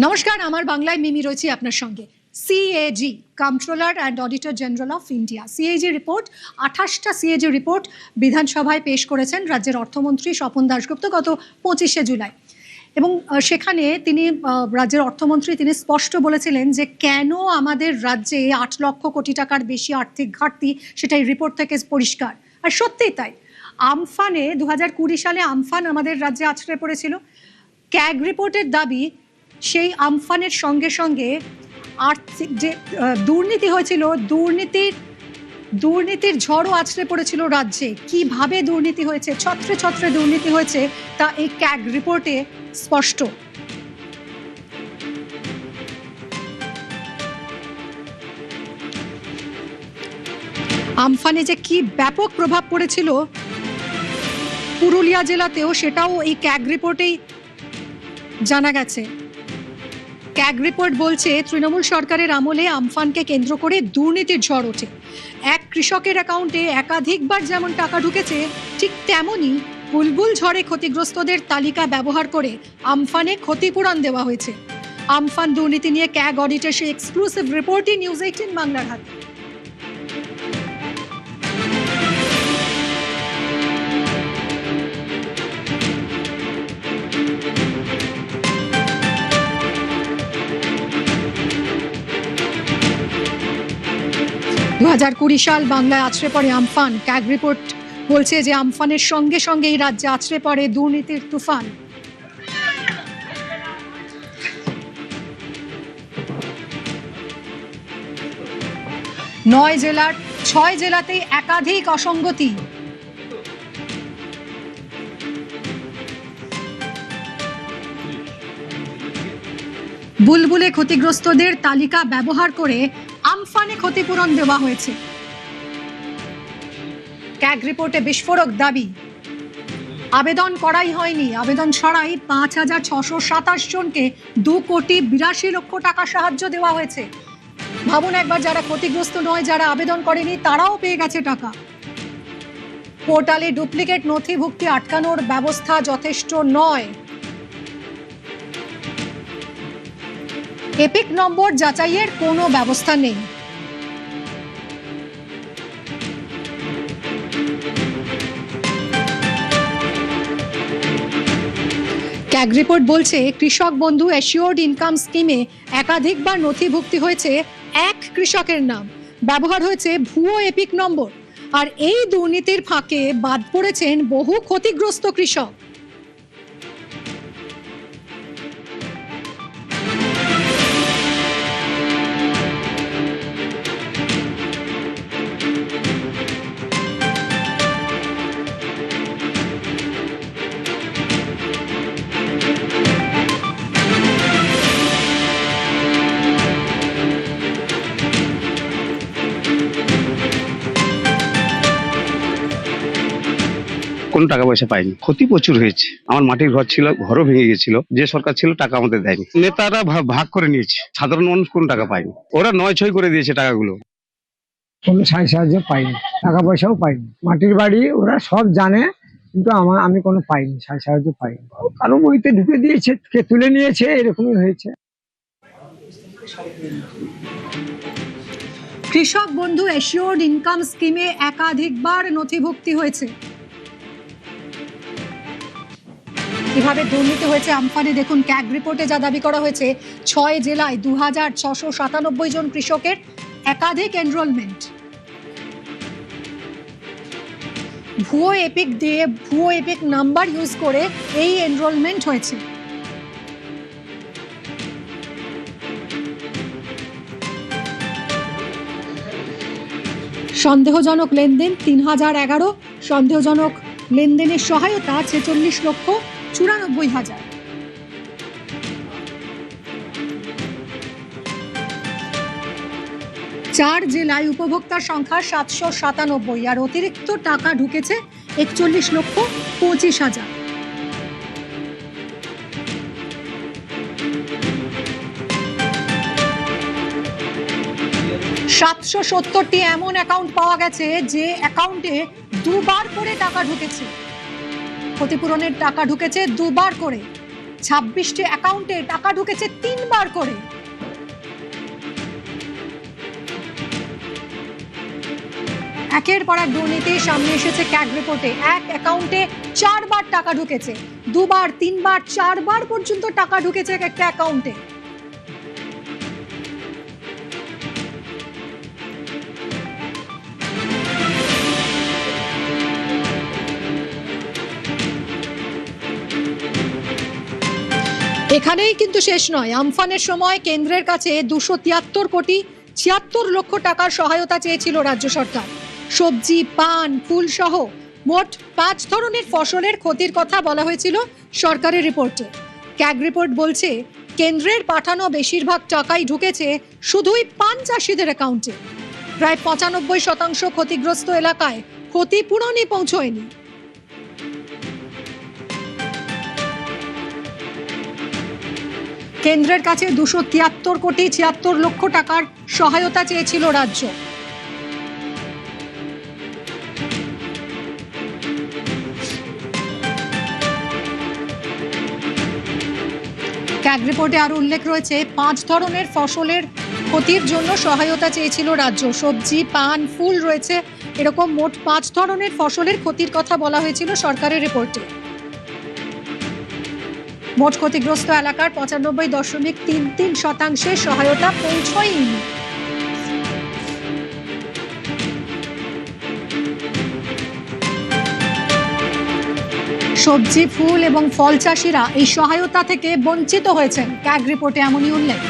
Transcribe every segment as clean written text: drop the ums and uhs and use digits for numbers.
নমস্কার, আমার বাংলায় মিমি রয়েছি আপনার সঙ্গে। CAG, controller and auditor general of India, CAG report, 28টা সিএজি রিপোর্ট বিধানসভায় পেশ করেছেন রাজ্যের অর্থমন্ত্রী স্বপন দাশগুপ্ত গত 25শে জুলাই। এবং সেখানে তিনি রাজ্যের অর্থমন্ত্রী তিনি স্পষ্ট বলেছিলেন যে কেন আমাদের রাজ্যে 8 লক্ষ কোটি টাকার বেশি আর্থিক ঘাটতি, সেটাই রিপোর্ট থেকে পরিষ্কার। আর সত্যিই তাই। আমফানে 2020 সালে আমফান আমাদের রাজ্যে আছড়ে পড়েছিল। ক্যাগ রিপোর্টের দাবি সেই আমফানের সঙ্গে সঙ্গে আর্থিক যে দুর্নীতি হয়েছিল, দুর্নীতির ঝড়ও আছড়ে পড়েছিল রাজ্যে। কিভাবে দুর্নীতি হয়েছে, ছত্রে ছত্রে দুর্নীতি হয়েছে, তা এই ক্যাগ রিপোর্টে স্পষ্ট। আমফানে যে কি ব্যাপক প্রভাব পড়েছিল পুরুলিয়া জেলাতেও, সেটাও এই ক্যাগ রিপোর্টেই জানা গেছে। ক্যাগ রিপোর্ট বলছে তৃণমূল সরকারের আমলে আমফানকে কেন্দ্র করে দুর্নীতির ঝড় ওঠে। এক কৃষকের অ্যাকাউন্টে একাধিকবার যেমন টাকা ঢুকেছে, ঠিক তেমনই বুলবুল ঝড়ে ক্ষতিগ্রস্তদের তালিকা ব্যবহার করে আমফানে ক্ষতিপূরণ দেওয়া হয়েছে। আমফান দুর্নীতি নিয়ে ক্যাগ অডিটের সেই এক্সক্লুসিভ রিপোর্টই নিউজ 18 বাংলার হাতে। দু 2020 সাল বাংলায় আছড়ে পড়ে আমফান। ক্যাগ রিপোর্ট বলছে যে আমফানের সঙ্গে সঙ্গে এই রাজ্যে আছড়ে পড়ে দুর্নীতির তুফান। নয় জেলার 6 জেলাতেই একাধিক অসঙ্গতি। বুলবুলে ক্ষতিগ্রস্তদের তালিকা ব্যবহার করে আমফানে ক্ষতিপূরণ দেওয়া হয়েছে। ক্যাগ রিপোর্টে বিস্ফোরক দাবি, আবেদন করাই হয়নি, আবেদন ছাড়াই 5,627 জনকে 2,82 লক্ষ টাকা সাহায্য দেওয়া হয়েছে। ভাবুন একবার, যারা ক্ষতিগ্রস্ত নয়, যারা আবেদন করেনি, তারাও পেয়ে গেছে টাকা। পোর্টালে ডুপ্লিকেট নথিভুক্তি আটকানোর ব্যবস্থা যথেষ্ট নয়। এপিক নম্বর যাচাইয়ের কোনো ব্যবস্থা নেই। ক্যাগ রিপোর্ট বলছে কৃষক বন্ধু অ্যাসিওর্ড ইনকাম স্কিমে একাধিকবার নথিভুক্তি হয়েছে এক কৃষকের নাম, ব্যবহার হয়েছে ভুয়ো এপিক নম্বর। আর এই দুর্নীতির ফাঁকে বাদ পড়েছেন বহু ক্ষতিগ্রস্ত কৃষক। কোনো টাকা পয়সা পাইনি, ক্ষতি প্রচুর হয়েছে। আমার মাটির ঘর ছিল, ঘরও ভেঙে গেছিল। যে সরকার ছিল টাকা আমাদের দেয়নি, নেতারা ভাগ করে নিয়েছে। সাধারণ মানুষ কোন টাকা পায়নি, ওরা 9-6 করে দিয়েছে টাকাগুলো। কোনো সাহায্য পাইনি, টাকা পয়সাও পাইনি। মাটির বাড়ি ওরা সব জানে, কিন্তু আমি কোনো পাইনি, সাহায্য পাইনি। কারো বইতে ঢুকে দিয়েছে, কে তুলে নিয়েছে, এরকমই হয়েছে। কৃষক বন্ধু অ্যাসিওর্ড ইনকাম স্কিমে একাধিকবার নথিভুক্তি হয়েছে। কিভাবে দুর্নীতি হয়েছে আমফানে দেখুন। ক্যাগ রিপোর্টে যা দাবি করা হয়েছে, 6 জেলায় 2,697 জন কৃষকের একাধিক এনরোলমেন্ট। ভুয়ো এপিক দিয়ে, ভুয়ো এপিক নাম্বার ইউজ করে এই এনরোলমেন্ট হয়েছে। সন্দেহজনক লেনদেন 3,011, সন্দেহজনক লেনদেনের সহায়তা 46,94,000। চার জেলায় উপভোক্তার সংখ্যা 797, আর অতিরিক্ত টাকা ঢুকেছে 41,25,000। $770টি এমন অ্যাকাউন্ট পাওয়া গেছে যে অ্যাকাউন্টে দুবার করে টাকা ঢুকেছে। ক্ষতিপূরণের টাকা ঢুকেছে দুবার করে। 26টি অ্যাকাউন্টে টাকা ঢুকেছে 3 বার করে। একের পর এক দুর্নীতি সামনে এসেছে ক্যাগ রিপোর্টে। এক অ্যাকাউন্টে 4 বার টাকা ঢুকেছে, 2 বার, 3 বার, 4 বার পর্যন্ত টাকা ঢুকেছে একটা অ্যাকাউন্টে। এখানেই কিন্তু শেষ নয়। আমফানের সময় কেন্দ্রের কাছে 273 কোটি 76 লক্ষ টাকার সহায়তা চেয়েছিল রাজ্য সরকার। সবজি, পান, ফুল সহ মোট 5 ধরনের ফসলের ক্ষতির কথা বলা হয়েছিল সরকারের রিপোর্টে। ক্যাগ রিপোর্ট বলছে কেন্দ্রের পাঠানো বেশিরভাগ টাকাই ঢুকেছে শুধুই পান চাষিদের অ্যাকাউন্টে। প্রায় 95% ক্ষতিগ্রস্ত এলাকায় ক্ষতিপূরণই পৌঁছয়নি। কেন্দ্রের কাছে 273 কোটি 76 লক্ষ টাকার সহায়তা চেয়েছিল রাজ্য। ক্যাগ রিপোর্টে আরো উল্লেখ রয়েছে 5 ধরনের ফসলের ক্ষতির জন্য সহায়তা চেয়েছিল রাজ্য। সবজি, পান, ফুল রয়েছে, এরকম মোট 5 ধরনের ফসলের ক্ষতির কথা বলা হয়েছিল সরকারের রিপোর্টে। মোট ক্ষতিগ্রস্ত এলাকার 95.33% সহায়তা পৌঁছয়নি। সবজি, ফুল এবং ফল চাষিরা এই সহায়তা থেকে বঞ্চিত হয়েছেন, ক্যাগ রিপোর্টে এমনই উল্লেখ।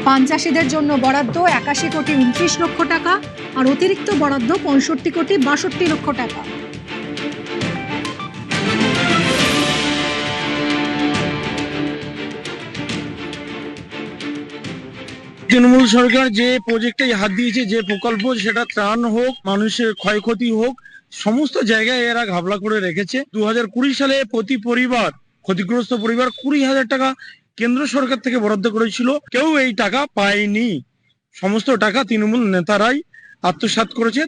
পান চাষিদের জন্য বরাদ্দ 81 কোটি 29 লক্ষ টাকা আর অতিরিক্ত বরাদ্দ 65 কোটি 62 লক্ষ টাকা। তৃণমূল সরকার যে প্রজেক্টে হাত দিয়েছে, যে প্রকল্প, সেটা ত্রাণ হোক, মানুষের ক্ষয়ক্ষতি হোক, সমস্ত জায়গায় এরা ঘাবলা করে রেখেছে। 2020 সালে প্রতি পরিবার, ক্ষতিগ্রস্ত পরিবার 20,000 টাকা কেন্দ্র সরকার থেকে বরাদ্দ করেছিল। কেউ এই টাকা পায়নি। সমস্ত টাকা তৃণমূল নেতারাই আত্মসাৎ করেছে।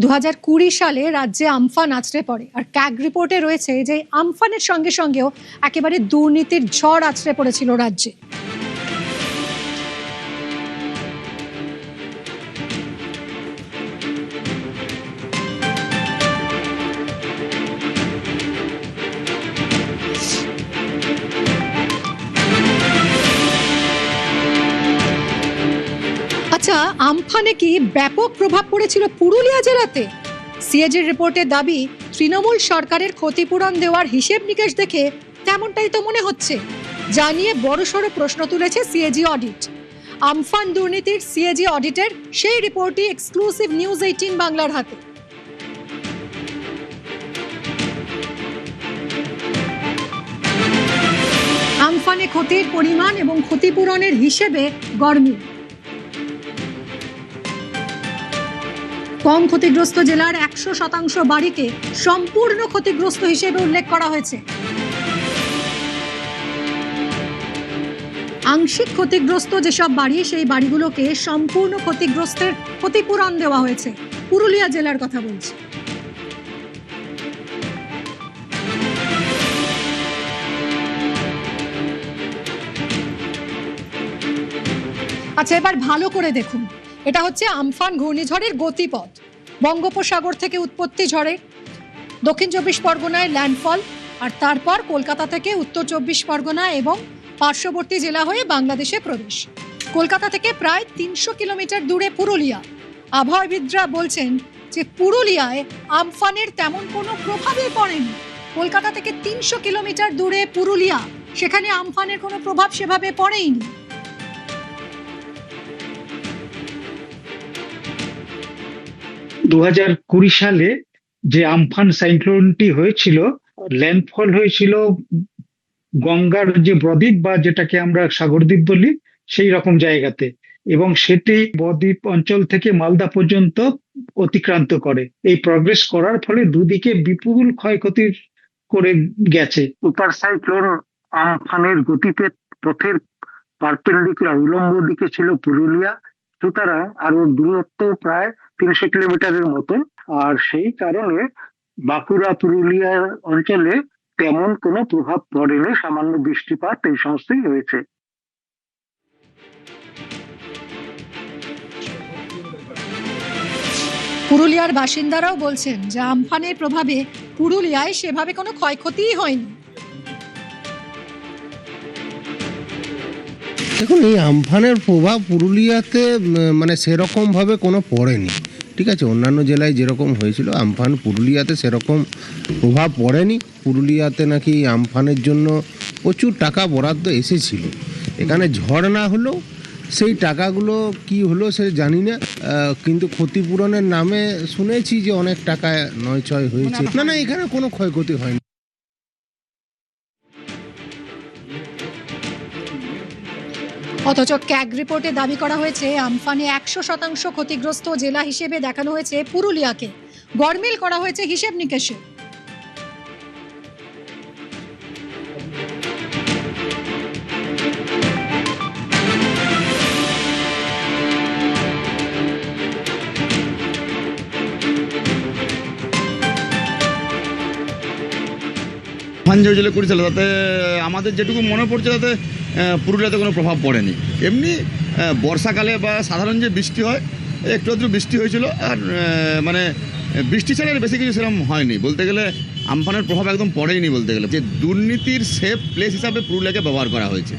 দু 2020 সালে রাজ্যে আমফান আছড়ে পড়ে, আর ক্যাগ রিপোর্টে রয়েছে যে আমফানের সঙ্গে সঙ্গেও একেবারে দুর্নীতির ঝড় আছড়ে পড়েছিল রাজ্যে। আচ্ছা, আমফানে কি ব্যাপক প্রভাব পড়েছিল পুরুলিয়া জেলাতে? সিএজির রিপোর্টের দাবি, তৃণমূল সরকারের ক্ষতিপূরণ দেওয়ার হিসেব নিকেশ দেখে তেমনটাই তো মনে হচ্ছে। জানিয়ে বড়সড় প্রশ্ন তুলেছে সিএজি অডিট। আমফান দুর্নীতির সিএজি অডিটের সেই রিপোর্টই এক্সক্লুসিভ নিউজ 18 বাংলার হাতে। আমফানে ক্ষতির পরিমাণ এবং ক্ষতিপূরণের হিসেবে গড়মিল। কম ক্ষতিগ্রস্ত জেলার 100% বাড়িকে সম্পূর্ণ ক্ষতিগ্রস্ত হিসেবে উল্লেখ করা হয়েছে। আংশিক ক্ষতিগ্রস্ত যেসব বাড়ি, সেই বাড়িগুলোকে সম্পূর্ণ ক্ষতিগ্রস্তের ক্ষতিপূরণ দেওয়া হয়েছে। পুরুলিয়া জেলার কথা বলছি। আচ্ছা, এবার ভালো করে দেখুন, এটা হচ্ছে আমফান ঘূর্ণিঝড়ের গতিপথ। বঙ্গোপসাগর থেকে উৎপত্তি ঝড়ের, দক্ষিণ 24 পরগনায় ল্যান্ডফল, আর তারপর কলকাতা থেকে উত্তর 24 পরগনা এবং পার্শ্ববর্তী জেলা হয়ে বাংলাদেশে প্রবেশ। কলকাতা থেকে প্রায় 300 কিলোমিটার দূরে পুরুলিয়া। আবহাওয়াবিদরা বলছেন যে পুরুলিয়ায় আমফানের তেমন কোনো প্রভাবই পড়েনি। কলকাতা থেকে 300 কিলোমিটার দূরে পুরুলিয়া, সেখানে আমফানের কোনো প্রভাব সেভাবে পড়েইনি। দু 2020 সালে যে আমফান সাইক্লোনটি হয়েছিল, ল্যান্ডফল হয়েছিল গঙ্গার যে বদ্বীপ বা যেটাকে আমরা সাগরদ্বীপ বলি, সেই রকম জায়গাতে, এবং সেটি বদ্বীপ অঞ্চল থেকে মালদা পর্যন্ত অতিক্রান্ত করে। এই প্রগ্রেস করার ফলে দুদিকে বিপুল ক্ষয়ক্ষতি করে গেছে। সুপার সাইক্লোন আমফানের গতিতে পথের পার্পেন্ডিকুলার উলম্ব দিকে ছিল পুরুলিয়া, সুতরাং আরো দূরত্ব প্রায় 300 কিলোমিটারের মতো। আর সেই কারণে বাঁকুড়া পুরুলিয়া অঞ্চলে তেমন কোনো প্রভাব পড়েনি, সামান্য বৃষ্টিপাত এই সমস্তই হয়েছে। পুরুলিয়ার বাসিন্দারাও বলছেন যে আমফানের প্রভাবে পুরুলিয়ায় সেভাবে কোনো ক্ষয়ক্ষতিই হয়নি। দেখুন, এই আমফানের প্রভাব পুরুলিয়াতে মানে সেরকমভাবে কোনো পড়েনি। ঠিক আছে, অন্যান্য জেলায় যেরকম হয়েছিল আমফান পুরুলিয়াতে সেরকম প্রভাব পড়েনি। পুরুলিয়াতে নাকি আমফানের জন্য প্রচুর টাকা বরাদ্দ এসেছিল। এখানে ঝড় না হলেও সেই টাকাগুলো কি হলো সে জানি না, কিন্তু ক্ষতিপূরণের নামে শুনেছি যে অনেক টাকা নয় হয়েছে। না, এখানে কোনো ক্ষয়ক্ষতি হয়নি। অথচ ক্যাগ রিপোর্টে দাবি করা হয়েছে আমফানে 100% ক্ষতিগ্রস্ত জেলা হিসেবে দেখানো হয়েছে পুরুলিয়াকে। গড়মিল করা হয়েছে হিসেব নিকেশে। আমফান যে জেলে করেছিল তাতে আমাদের যেটুকু মনে পড়ছে তাতে পুরুলিয়াতে কোনো প্রভাব পড়েনি। এমনি বর্ষাকালে বা সাধারণ যে বৃষ্টি হয় একটু একটু বৃষ্টি হয়েছিল, আর মানে বৃষ্টি ছাড়া আর বেশি কিছু সেরকম হয়নি। বলতে গেলে আমফানের প্রভাব একদম পড়েইনি বলতে গেলে। যে দুর্নীতির সেফ প্লেস হিসাবে পুরুলিয়াকে ব্যবহার করা হয়েছে।